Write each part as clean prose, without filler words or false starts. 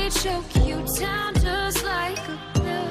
choke you down just like a pill.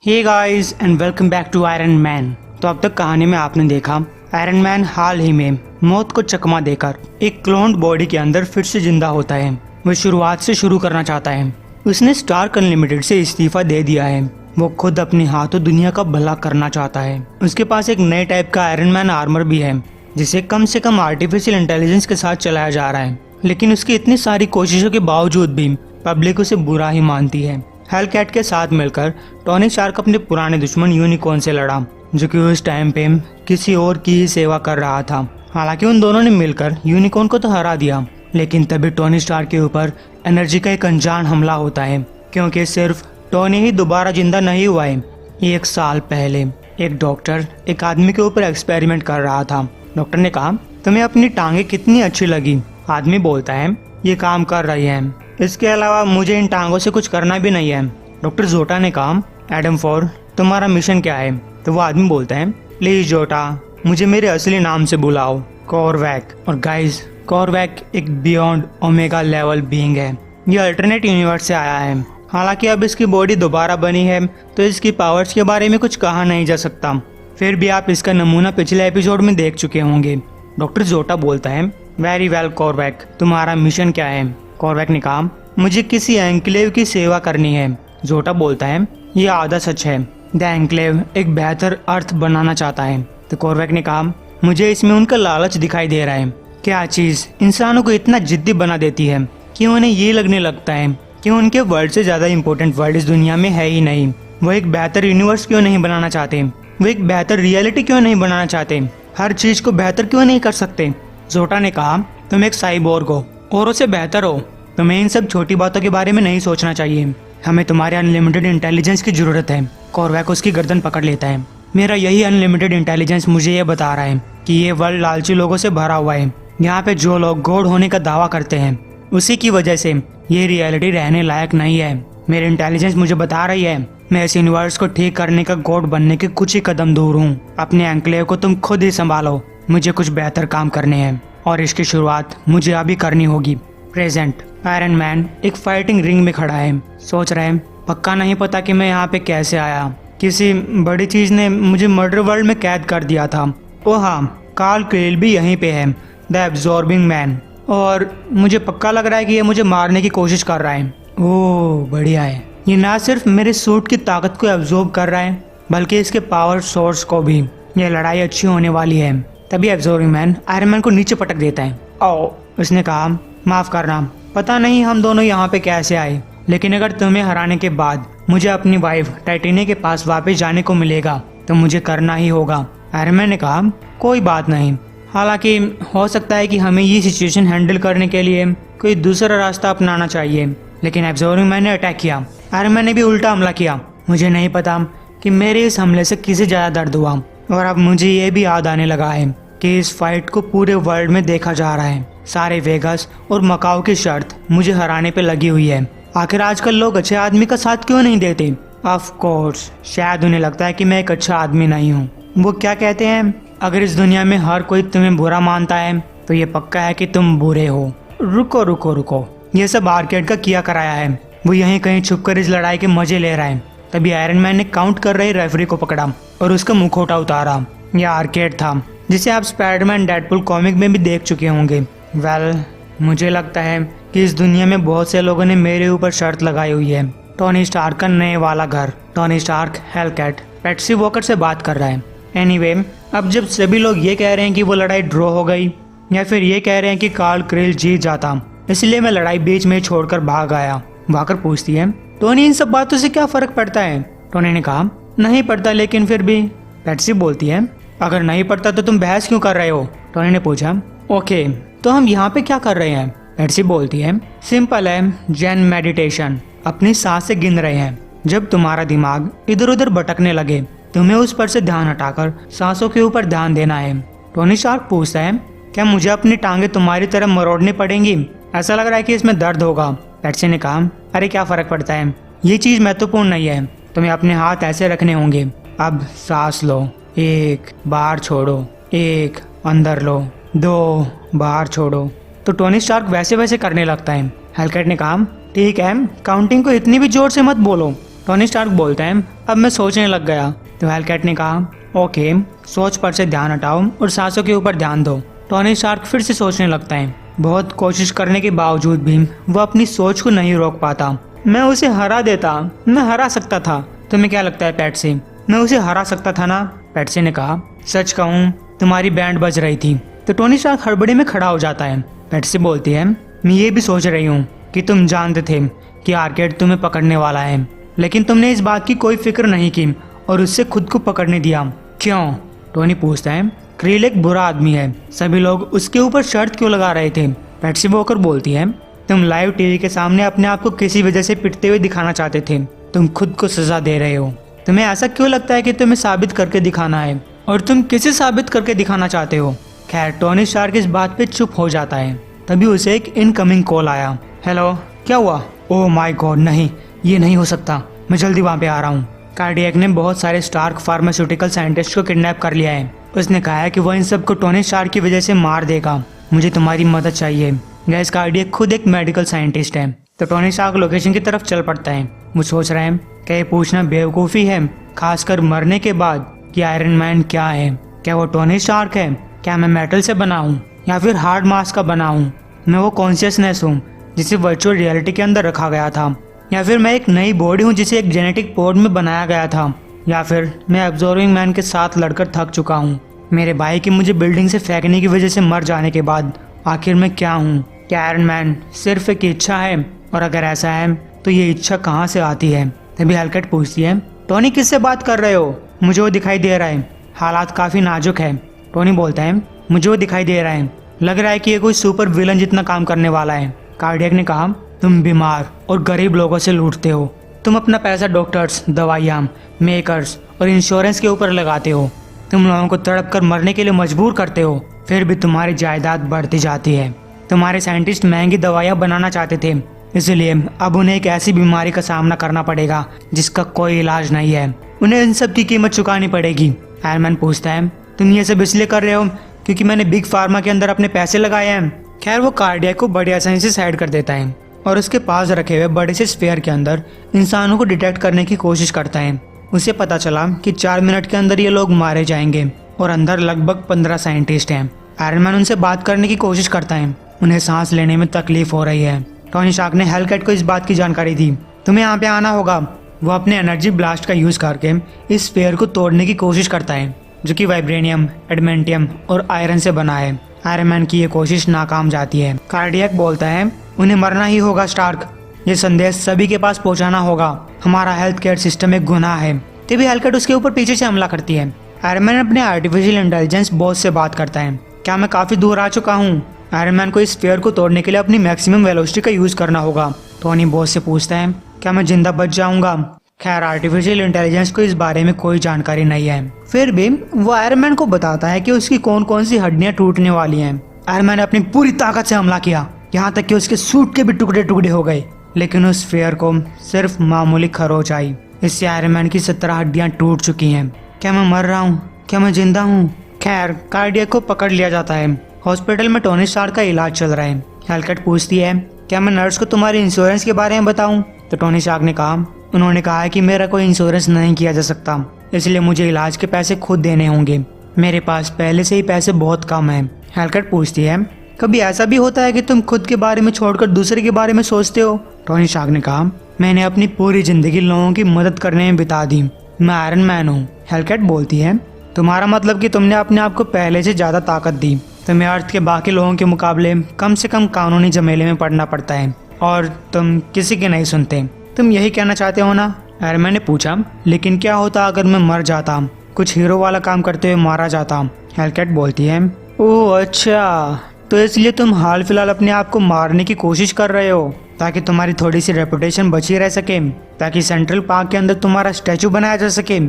Hey guys and welcome back to Iron Man. तो अब तक कहानी में आपने देखा आयरन मैन हाल ही में मौत को चकमा देकर एक क्लोन्ड बॉडी के अंदर फिर से जिंदा होता है। वो शुरुआत से शुरू करना चाहता है। उसने स्टार्क अनलिमिटेड से इस्तीफा दे दिया है। वो खुद अपने हाथों दुनिया का भला करना चाहता है। उसके पास एक नए टाइप का आयरन मैन आर्मर भी है जिसे कम से कम आर्टिफिशियल इंटेलिजेंस के साथ चलाया जा रहा है। लेकिन उसकी इतनी सारी कोशिशों के बावजूद भी पब्लिक उसे बुरा ही मानती है। हेलकैट के साथ मिलकर टोनी स्टार्क अपने पुराने दुश्मन यूनिकॉर्न से लड़ा, जो कि उस टाइम पे किसी और की ही सेवा कर रहा था। हालांकि उन दोनों ने मिलकर यूनिकॉर्न को तो हरा दिया, लेकिन तभी टोनी स्टार्क के ऊपर एनर्जी का एक अनजान हमला होता है, क्योंकि सिर्फ टोनी ही दोबारा जिंदा नहीं हुआ है। 1 साल पहले एक डॉक्टर एक आदमी के ऊपर एक्सपेरिमेंट कर रहा था। डॉक्टर ने कहा, तुम्हें अपनी टांगे कितनी अच्छी लगी। आदमी बोलता है, ये काम कर रही है, इसके अलावा मुझे इन टांगों से कुछ करना भी नहीं है। डॉक्टर जोटा ने कहा, एडम 4 तुम्हारा मिशन क्या है। तो वो आदमी बोलता है, प्लीज जोटा मुझे मेरे असली नाम से बुलाओ, कॉर्वैक। और गाइस, कॉर्वैक एक बियॉन्ड ओमेगा लेवल बीइंग है। ये अल्टरनेट यूनिवर्स से आया है। हालांकि अब इसकी बॉडी दोबारा बनी है तो इसकी पावर्स के बारे में कुछ कहा नहीं जा सकता। फिर भी आप इसका नमूना पिछले एपिसोड में देख चुके होंगे। डॉक्टर जोटा बोलता है, वेरी वेल कॉर्वैक, तुम्हारा मिशन क्या है। कॉर्वैक ने कहा, मुझे किसी एन्क्लेव की सेवा करनी है। जोटा बोलता है, ये आधा सच है। द एन्क्लेव एक बेहतर अर्थ बनाना चाहता है। तो कॉर्वैक ने कहा, मुझे इसमें उनका लालच दिखाई दे रहा है। क्या चीज इंसानों को इतना जिद्दी बना देती है कि उन्हें ये लगने लगता है कि उनके वर्ल्ड से ज्यादा इम्पोर्टेंट वर्ल्ड इस दुनिया में है ही नहीं। वो एक बेहतर यूनिवर्स क्यों नहीं बनाना चाहते, वो एक बेहतर रियलिटी क्यों नहीं बनाना चाहते, हर चीज को बेहतर क्यों नहीं कर सकते। जोटा ने कहा, तुम एक साइबोर्ग हो और उसे बेहतर हो, तुम्हें इन सब छोटी बातों के बारे में नहीं सोचना चाहिए। हमें तुम्हारे अनलिमिटेड इंटेलिजेंस की जरूरत है। कॉर्वैक उसकी गर्दन पकड़ लेता है, मेरा यही अनलिमिटेड इंटेलिजेंस मुझे ये बता रहा है कि ये वर्ल्ड लालची लोगों से भरा हुआ है। यहाँ पे जो लोग गॉड होने का दावा करते हैं उसी की वजह से ये रियलिटी रहने लायक नहीं है। मेरी इंटेलिजेंस मुझे बता रही है मैं इस यूनिवर्स को ठीक करने का गॉड बनने के कुछ ही कदम दूर हूँ। अपने एन्क्लेव को तुम खुद ही संभालो, मुझे कुछ बेहतर काम करने हैं और इसकी शुरुआत मुझे अभी करनी होगी। प्रेजेंट आयरन मैन एक फाइटिंग रिंग में खड़ा है। सोच रहे हैं, पक्का नहीं पता कि मैं यहाँ पे कैसे आया। किसी बड़ी चीज ने मुझे मर्डर वर्ल्ड में कैद कर दिया था। ओ हाँ, कार्ल क्रेल भी यहीं पे है, द एब्जॉर्बिंग मैन, और मुझे पक्का लग रहा है कि ये मुझे मारने की कोशिश कर रहा है। ओह बढ़िया है, ये ना सिर्फ मेरे सूट की ताकत को एब्जॉर्ब कर रहा है बल्कि इसके पावर सोर्स को भी। ये लड़ाई अच्छी होने वाली है। तभी एब्जॉर्बिंग मैन आयरन मैन को नीचे पटक देता है। ओ, उसने कहा, माफ करना, पता नहीं हम दोनों यहाँ पे कैसे आए, लेकिन अगर तुम्हें हराने के बाद मुझे अपनी वाइफ टाइटेनिया के पास वापस जाने को मिलेगा तो मुझे करना ही होगा। आयरन मैन ने कहा, कोई बात नहीं, हालांकि हो सकता है कि हमें ये सिचुएशन हैंडल करने के लिए कोई दूसरा रास्ता अपनाना चाहिए। लेकिन एब्जॉर्बिंग मैन ने अटैक किया। आयरन मैन ने भी उल्टा हमला किया। मुझे नहीं पता कि मेरे इस हमले से किसे ज्यादा दर्द हुआ, और अब मुझे ये भी याद आने लगा है कि इस फाइट को पूरे वर्ल्ड में देखा जा रहा है। सारे वेगास और मकाओ की शर्त मुझे हराने पे लगी हुई है। आखिर आजकल लोग अच्छे आदमी का साथ क्यों नहीं देते। ऑफ कोर्स, शायद उन्हें लगता है कि मैं एक अच्छा आदमी नहीं हूँ। वो क्या कहते हैं, अगर इस दुनिया में हर कोई तुम्हें बुरा मानता है तो ये पक्का है कि तुम बुरे हो। रुको रुको रुको, ये सब आर्केड का किया कराया है। वो यहीं कहीं छुपकर इस लड़ाई के मजे ले रहा है। तभी आयरन मैन ने काउंट कर रहे रेफरी को पकड़ा और उसका मुखौटा उतारा। यह आर्केड था जिसे आप स्पाइडरमैन डेडपूल कॉमिक में भी देख चुके होंगे। वेल, मुझे लगता है कि इस दुनिया में बहुत से लोगों ने मेरे ऊपर शर्त लगाई हुई है। टोनी स्टार्क का नए वाला घर। टोनी स्टार्क हेलकैट पेट्सी वॉकर से बात कर रहा है। एनीवे, अब जब सभी लोग ये कह रहे हैं कि वो लड़ाई ड्रॉ हो गई या फिर ये कह रहे हैं कि कार्ल क्रेल जीत जाता, इसलिए मैं लड़ाई बीच में छोड़कर भाग आया। वॉकर पूछती है, टोनी इन सब बातों से क्या फर्क पड़ता है। टोनी ने कहा, नहीं पड़ता, लेकिन फिर भी। पेट्सी बोलती है, अगर नहीं पड़ता तो तुम बहस क्यों कर रहे हो। टोनी ने पूछा, ओके, तो हम यहाँ पे क्या कर रहे हैं। पेट्सी बोलती है, सिंपल है, जैन मेडिटेशन, अपनी सांसें गिन रहे हैं। जब तुम्हारा दिमाग इधर उधर भटकने लगे तुम्हें उस पर से ध्यान हटाकर सांसों के ऊपर ध्यान देना है। टोनी स्टार्क पूछता है, क्या मुझे अपनी टांगे तुम्हारी तरफ मरोड़नी पड़ेंगी। ऐसा लग रहा है कि इसमें दर्द होगा। पेट्सी ने कहा, अरे क्या फर्क पड़ता है, ये चीज़ महत्वपूर्ण नहीं है, तुम्हें अपने हाथ ऐसे रखने होंगे। अब सांस लो, 1 बाहर छोड़ो, 1 अंदर लो, 2 बाहर छोड़ो। तो टोनी स्टार्क वैसे वैसे करने लगता है। हेलकैट ने कहा ठीक है, काउंटिंग को इतनी भी जोर से मत बोलो। टोनी स्टार्क बोलता है अब मैं सोचने लग गया। तो हेलकैट ने कहा ओके, सोच पर से ध्यान हटाओ और सांसों के ऊपर ध्यान दो। टोनी स्टार्क फिर से सोचने लगता है। बहुत कोशिश करने के बावजूद भी वो अपनी सोच को नहीं रोक पाता। मैं उसे हरा देता, मैं हरा सकता था। तुम्हें क्या लगता है पैट्सी, मैं उसे हरा सकता था ना? पैट्सी ने कहा सच कहूँ तुम्हारी बैंड बज रही थी। तो टोनी स्टार्क हड़बड़ी में खड़ा हो जाता है। पैट्सी बोलती है मैं ये भी सोच रही हूँ कि तुम जानते थे कि आर्केड तुम्हें पकड़ने वाला है, लेकिन तुमने इस बात की कोई फिक्र नहीं की और उससे खुद को पकड़ने दिया। क्यों? टोनी पूछता है। क्रील एक बुरा आदमी है, सभी लोग उसके ऊपर शर्त क्यों लगा रहे थे? पैट्सी वॉकर बोलती है तुम लाइव टीवी के सामने अपने आप को किसी वजह से पिटते हुए दिखाना चाहते थे। तुम खुद को सजा दे रहे हो। तुम्हें ऐसा क्यों लगता है कि तुम्हें साबित करके दिखाना है, और तुम किसे साबित करके दिखाना चाहते हो? खैर टोनी स्टार्क इस बात पे चुप हो जाता है। तभी उसे एक इनकमिंग कॉल आया। हेलो, क्या हुआ? ओह माय गॉड, नहीं, ये नहीं हो सकता, मैं जल्दी वहाँ पे आ रहा हूँ। कार्डियक ने बहुत सारे स्टार्क फार्मास्यूटिकल साइंटिस्ट को किडनैप कर लिया है। उसने कहा है कि वो इन सबको टोनी स्टार्क की वजह से मार देगा। मुझे तुम्हारी मदद चाहिए। गैस कार्डियक खुद एक मेडिकल साइंटिस्ट है। तो टोनी स्टार्क लोकेशन की तरफ चल पड़ता है। वो सोच रहे हैं क्या ये पूछना बेवकूफ़ी है, खासकर मरने के बाद, कि आयरन मैन क्या है? क्या वो टोनी स्टार्क है? क्या मैं मेटल से बना हूँ या फिर हार्ड मास का बना हूँ? मैं वो कॉन्शियसनेस हूँ जिसे वर्चुअल रियलिटी के अंदर रखा गया था, या फिर मैं एक नई बॉडी हूँ जिसे एक जेनेटिक पोड में बनाया गया था, या फिर मैं एब्जॉर्बिंग मैन के साथ लड़कर थक चुका हूँ। मेरे भाई की मुझे बिल्डिंग से फेंकने की वजह से मर जाने के बाद आखिर मैं क्या हूँ? क्या आयरन मैन सिर्फ एक इच्छा है? और अगर ऐसा है तो ये इच्छा कहाँ से आती है? तभी हेलकैट पूछती है टोनी किससे बात कर रहे हो? मुझे वो दिखाई दे रहा है, हालात काफ़ी नाजुक है। टोनी बोलता है मुझे वो दिखाई दे रहा है, लग रहा है कि ये कोई सुपर विलन जितना काम करने वाला है। कार्डियक ने कहा तुम बीमार और गरीब लोगों से लूटते हो। तुम अपना पैसा डॉक्टर्स, दवाइयाँ, मेकर्स और इंश्योरेंस के ऊपर लगाते हो। तुम लोगों को तड़प कर मरने के लिए मजबूर करते हो, फिर भी तुम्हारी जायदाद बढ़ती जाती है। तुम्हारे साइंटिस्ट महंगी दवाइयाँ बनाना चाहते थे, इसलिए अब उन्हें एक ऐसी बीमारी का सामना करना पड़ेगा जिसका कोई इलाज नहीं है। उन्हें इन सब की कीमत चुकानी पड़ेगी। आयरन मैन पूछता है तुम ये सब इसलिए कर रहे हो क्योंकि मैंने बिग फार्मा के अंदर अपने पैसे लगाए हैं? खैर वो कार्डियक को बड़ी आसानी से साइड कर देता है और उसके पास रखे हुए बड़े से स्फीयर के अंदर इंसानों को डिटेक्ट करने की कोशिश करता है। उसे पता चला कि 4 मिनट के अंदर ये लोग मारे जाएंगे और अंदर लगभग 15 साइंटिस्ट हैं। आयरन मैन उनसे बात करने की कोशिश करता है। उन्हें सांस लेने में तकलीफ हो रही है। टोनी स्टार्क ने हेलकैट को इस बात की जानकारी दी। तुम्हें यहाँ पे आना होगा। वो अपने एनर्जी ब्लास्ट का यूज करके इस स्फीयर को तोड़ने की कोशिश करता है, जो कि वाइब्रेनियम, एडमेंटियम और आयरन से बना है। आयरन मैन की ये कोशिश नाकाम जाती है। कार्डियक बोलता है उन्हें मरना ही होगा स्टार्क, ये संदेश सभी के पास पहुंचाना होगा। हमारा हेल्थ केयर सिस्टम एक गुनाह है। तभी हेलकैट उसके ऊपर पीछे से हमला करती है। आयरन मैन अपने आर्टिफिशियल इंटेलिजेंस बॉस से बात करता है। क्या मैं काफी दूर आ चुका हूँ? आयरन मैन को इस स्फीयर को तोड़ने के लिए अपनी मैक्सिमम वेलोसिटी का यूज करना होगा। टोनी बॉस से पूछता है क्या मैं जिंदा बच जाऊंगा? खैर आर्टिफिशियल इंटेलिजेंस को इस बारे में कोई जानकारी नहीं है। फिर भी वो आयरन मैन को बताता है कि उसकी कौन कौन सी हड्डियां टूटने वाली हैं। आयरन मैन ने अपनी पूरी ताकत से हमला किया, यहाँ तक कि उसके सूट के भी टुकड़े टुकड़े हो गए, लेकिन उस स्फीयर को सिर्फ मामूली खरोच आई। इससे आयरन मैन की 17 हड्डियां टूट चुकी हैं। क्या मैं मर रहा हूँ? क्या मैं जिंदा हूँ? खैर कार्डियक को पकड़ लिया जाता है। हॉस्पिटल में टोनी स्टार्क का इलाज चल रहा है। हेलकैट पूछती है क्या मैं नर्स को तुम्हारे इंश्योरेंस के बारे में बताऊं? तो टोनी स्टार्क ने कहा उन्होंने कहा है कि मेरा कोई इंश्योरेंस नहीं किया जा सकता, इसलिए मुझे इलाज के पैसे खुद देने होंगे। मेरे पास पहले से ही पैसे बहुत कम हैं। हेलकैट पूछती है कभी ऐसा भी होता है कि तुम खुद के बारे में छोड़कर दूसरे के बारे में सोचते हो? टोनी स्टार्क ने कहा मैंने अपनी पूरी जिंदगी लोगों की मदद करने में बिता दी। मैं आयरन मैन हूँ। हेलकैट बोलती है तुम्हारा मतलब कि तुमने अपने आप को पहले से ज्यादा ताकत दी। तुम्हें अर्थ के बाकी लोगों के मुकाबले कम से कम कानूनी झमेले में पड़ना पड़ता है और तुम किसी के नहीं सुनते। तुम यही कहना चाहते हो ना? आयरन मैन ने पूछा लेकिन क्या होता अगर मैं मर जाता, कुछ हीरो वाला काम करते हुए मारा जाता? हेलकैट बोलती है ओह अच्छा, तो इसलिए तुम हाल फिलहाल अपने आप को मारने की कोशिश कर रहे हो ताकि तुम्हारी थोड़ी सी रेपुटेशन बची रह सके, ताकि सेंट्रल पार्क के अंदर तुम्हारा स्टैचू बनाया जा सके।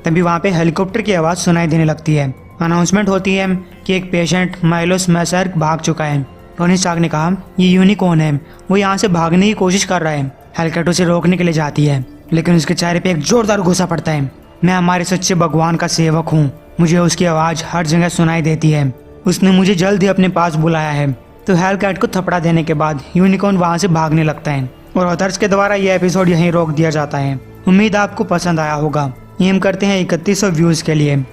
तभी वहाँ पे हेलीकॉप्टर की आवाज़ सुनाई देने लगती है। अनाउंसमेंट होती है कि एक पेशेंट माइलोस मैसर्क भाग चुका है। टोनी स्टार्क ने कहा ये यूनिकॉर्न है, वो यहाँ से भागने की कोशिश कर रहा है। हेलकैट उसे रोकने के लिए जाती है, लेकिन उसके चेहरे पे एक जोरदार गुस्सा पड़ता है। मैं हमारे सच्चे भगवान का सेवक हूँ, मुझे उसकी आवाज़ हर जगह सुनाई देती है। उसने मुझे जल्द ही अपने पास बुलाया है। तो हेलकैट को थपड़ा देने के बाद यूनिकॉर्न वहाँ से भागने लगता है और ऑथर्स के द्वारा यह एपिसोड यहीं रोक दिया जाता है। उम्मीद आपको पसंद आया होगा। एम करते हैं 3100 व्यूज़ के लिए।